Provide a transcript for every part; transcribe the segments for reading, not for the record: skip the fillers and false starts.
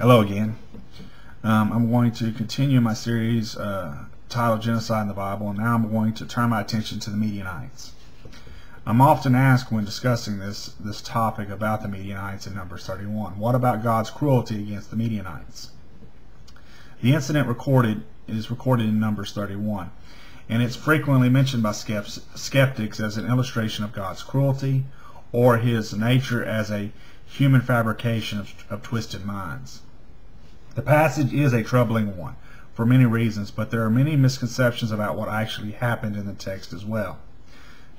Hello again. I'm going to continue my series titled Genocide in the Bible, and now I'm going to turn my attention to the Midianites. I'm often asked when discussing this topic about the Midianites in Numbers 31, what about God's cruelty against the Midianites? The incident is recorded in Numbers 31, and it's frequently mentioned by skeptics as an illustration of God's cruelty or his nature as a human fabrication of twisted minds. The passage is a troubling one for many reasons, but there are many misconceptions about what actually happened in the text as well.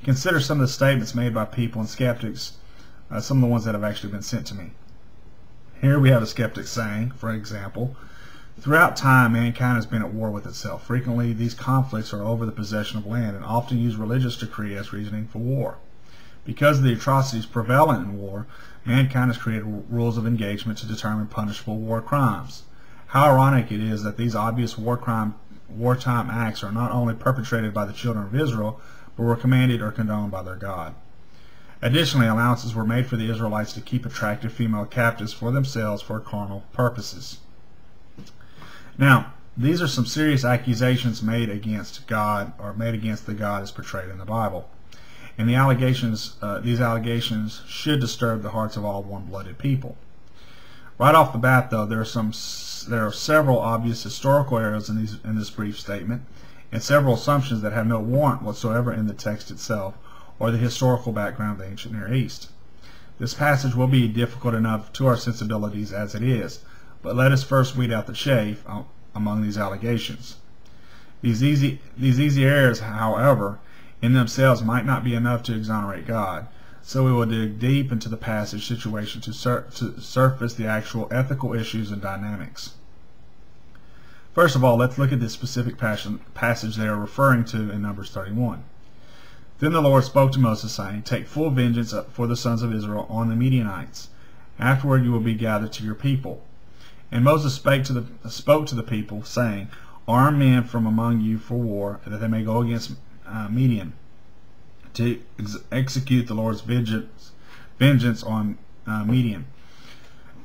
Consider some of the statements made by people and skeptics, some of the ones that have actually been sent to me. Here we have a skeptic saying, for example, throughout time mankind has been at war with itself. Frequently these conflicts are over the possession of land and often use religious decree as reasoning for war. Because of the atrocities prevalent in war, mankind has created rules of engagement to determine punishable war crimes. How ironic it is that these obvious wartime acts are not only perpetrated by the children of Israel, but were commanded or condoned by their God. Additionally, allowances were made for the Israelites to keep attractive female captives for themselves for carnal purposes. Now, these are some serious accusations made against God, or made against the God as portrayed in the Bible. And these allegations should disturb the hearts of all warm-blooded people. Right off the bat, though, there are several obvious historical errors in this brief statement, and several assumptions that have no warrant whatsoever in the text itself or the historical background of the ancient Near East. This passage will be difficult enough to our sensibilities as it is, but let us first weed out the chaff among these allegations. These easy errors, however, in themselves might not be enough to exonerate God, so we will dig deep into the passage situation to surface the actual ethical issues and dynamics. First of all, let's look at this specific passage they are referring to in Numbers 31. Then the Lord spoke to Moses, saying, "Take full vengeance for the sons of Israel on the Midianites. Afterward you will be gathered to your people." And Moses spoke to the people, saying, "Arm men from among you for war, that they may go against Midian, to execute the Lord's vengeance on Midian.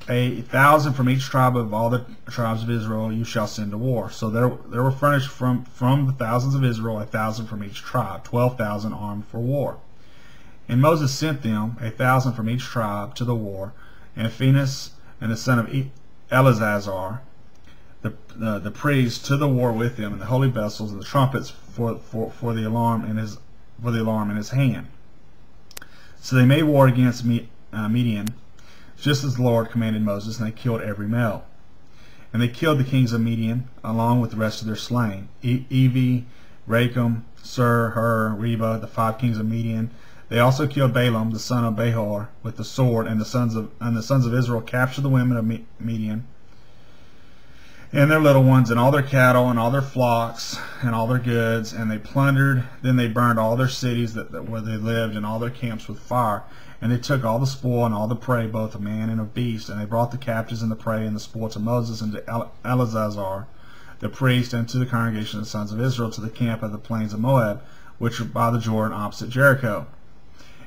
1,000 from each tribe of all the tribes of Israel you shall send to war." So there were furnished from the thousands of Israel 1,000 from each tribe, 12,000 armed for war. And Moses sent them 1,000 from each tribe to the war, and Phinehas and the son of Eleazar, the priest, to the war with them, and the holy vessels and the trumpets for the alarm in his hand. So they made war against Midian, just as the Lord commanded Moses, and they killed every male. And they killed the kings of Midian, along with the rest of their slain: Evi, Rakem, Sur, Hur, Reba, the 5 kings of Midian. They also killed Balaam, the son of Behor, with the sword, and the sons of Israel captured the women of Midian and their little ones, and all their cattle, and all their flocks, and all their goods, and they plundered. Then they burned all their cities where they lived, and all their camps with fire. And they took all the spoil and all the prey, both of man and of beast. And they brought the captives and the prey and the spoil to Moses and to Eleazar, the priest, and to the congregation of the sons of Israel, to the camp of the plains of Moab, which are by the Jordan opposite Jericho.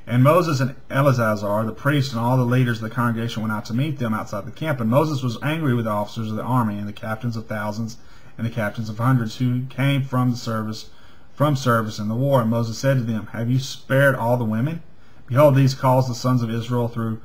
And Moses and Eleazar, the priest, and all the leaders of the congregation went out to meet them outside the camp. And Moses was angry with the officers of the army, and the captains of thousands, and the captains of hundreds, who came from service in the war. And Moses said to them, "Have you spared all the women? Behold, these caused the sons of Israel through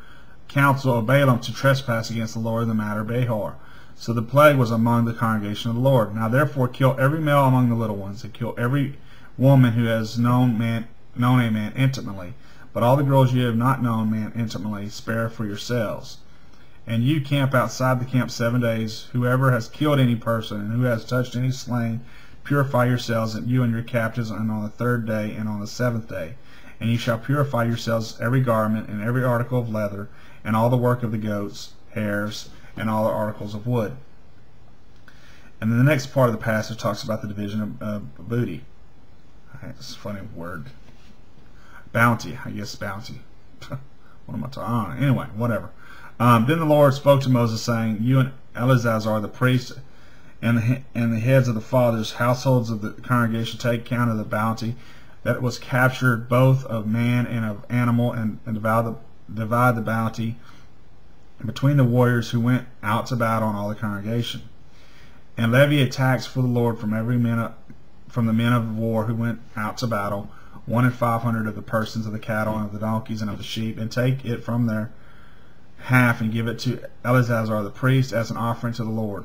counsel of Balaam to trespass against the Lord in the matter of Behor. So the plague was among the congregation of the Lord. Now therefore kill every male among the little ones, and kill every woman who has known a man intimately. But all the girls you have not known man intimately, spare for yourselves. And you camp outside the camp 7 days. Whoever has killed any person, and who has touched any slain, purify yourselves, and you and your captives, and on the 3rd day and on the 7th day. And you shall purify yourselves every garment, and every article of leather, and all the work of the goats, hairs, and all the articles of wood." And then the next part of the passage talks about the division of booty. It's a funny word. Bounty, I guess bounty. What am I talking? Anyway, whatever. Then the Lord spoke to Moses, saying, "You and Eleazar, the priest, and the heads of the fathers' households of the congregation, take count of the bounty that was captured, both of man and of animal, and divide the bounty between the warriors who went out to battle and all the congregation, and levy a tax for the Lord from the men of war who went out to battle, 1 in 500 of the persons of the cattle and of the donkeys and of the sheep, and take it from their half and give it to Eleazar the priest as an offering to the Lord.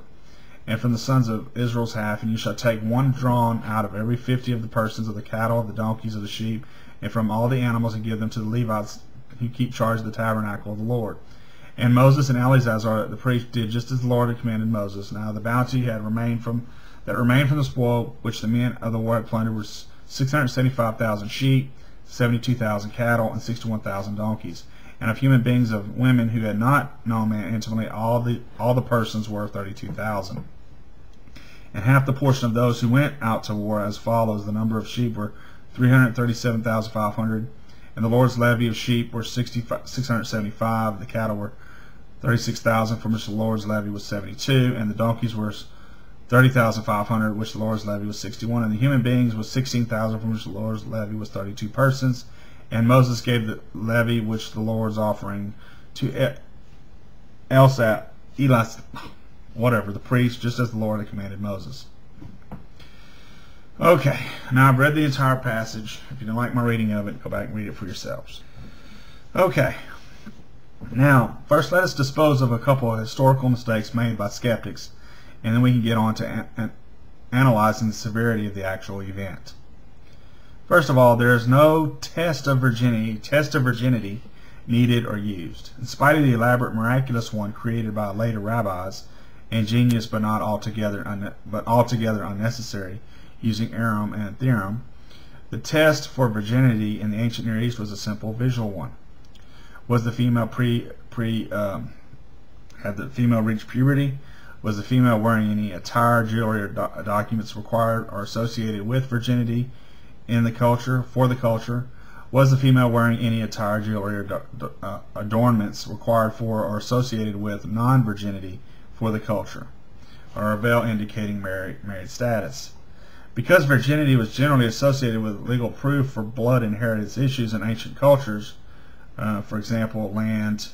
And from the sons of Israel's half, and you shall take one drawn out of every 50 of the persons of the cattle, of the donkeys, of the sheep, and from all the animals, and give them to the Levites who keep charge of the tabernacle of the Lord. And Moses and Eleazar the priest did just as the Lord had commanded Moses. Now the bounty that remained from the spoil which the men of the war had plundered was 675,000 sheep, 72,000 cattle, and 61,000 donkeys. And of human beings, of women who had not known man intimately, all the persons were 32,000. And half the portion of those who went out to war as follows: the number of sheep were 337,500, and the Lord's levy of sheep were 675. The cattle were 36,000, from which the Lord's levy was 72, and the donkeys were 30,500, which the Lord's levy was 61, and the human beings was 16,000, from which the Lord's levy was 32 persons. And Moses gave the levy which the Lord's offering to the priest, just as the Lord had commanded Moses. Okay, now I've read the entire passage. If you don't like my reading of it, go back and read it for yourselves. Okay, now first let us dispose of a couple of historical mistakes made by skeptics, and then we can get on to analyzing the severity of the actual event. First of all, there is no test of virginity needed or used. In spite of the elaborate miraculous one created by later rabbis, ingenious but altogether unnecessary, using Aram and theorem, the test for virginity in the ancient Near East was a simple visual one. Was the female had the female reached puberty? Was the female wearing any attire, jewelry, or documents required or associated with virginity in the culture, for the culture? Was the female wearing any attire, jewelry, or adornments required for or associated with non-virginity for the culture, or a veil indicating married status? Because virginity was generally associated with legal proof for blood inheritance issues in ancient cultures, for example, land,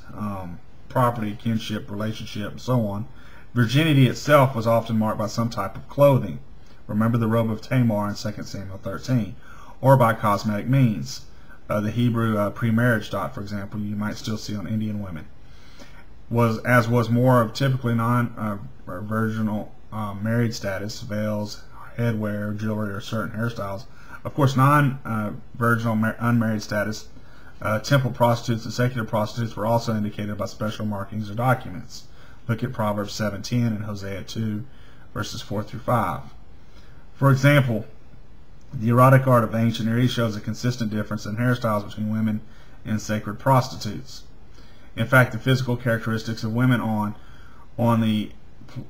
property, kinship, relationship, and so on, virginity itself was often marked by some type of clothing. Remember the robe of Tamar in 2 Samuel 13. Or by cosmetic means. The Hebrew pre-marriage dot, for example, you might still see on Indian women. Was more of typically non-virginal married status, veils, headwear, jewelry, or certain hairstyles. Of course, non-virginal unmarried status, temple prostitutes and secular prostitutes were also indicated by special markings or documents. Look at Proverbs 7:10 and Hosea 2, verses 4 through 5. For example, the erotic art of the ancient Near East shows a consistent difference in hairstyles between women and sacred prostitutes. In fact, the physical characteristics of women on the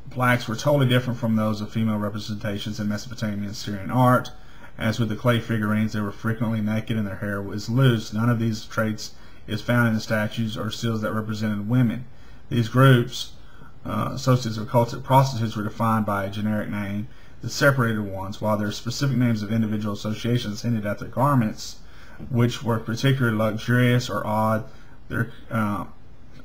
plaques were totally different from those of female representations in Mesopotamian and Syrian art. As with the clay figurines, they were frequently naked and their hair was loose. None of these traits is found in the statues or seals that represented women. These groups, associates of cultic prostitutes, were defined by a generic name. The separated ones, while their specific names of individual associations hinted at their garments, which were particularly luxurious or odd,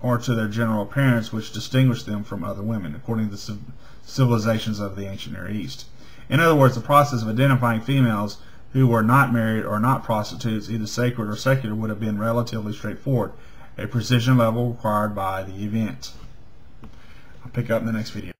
or to their general appearance, which distinguished them from other women, according to the civilizations of the ancient Near East. In other words, the process of identifying females who were not married or not prostitutes, either sacred or secular, would have been relatively straightforward, a precision level required by the event. I'll pick up in the next video.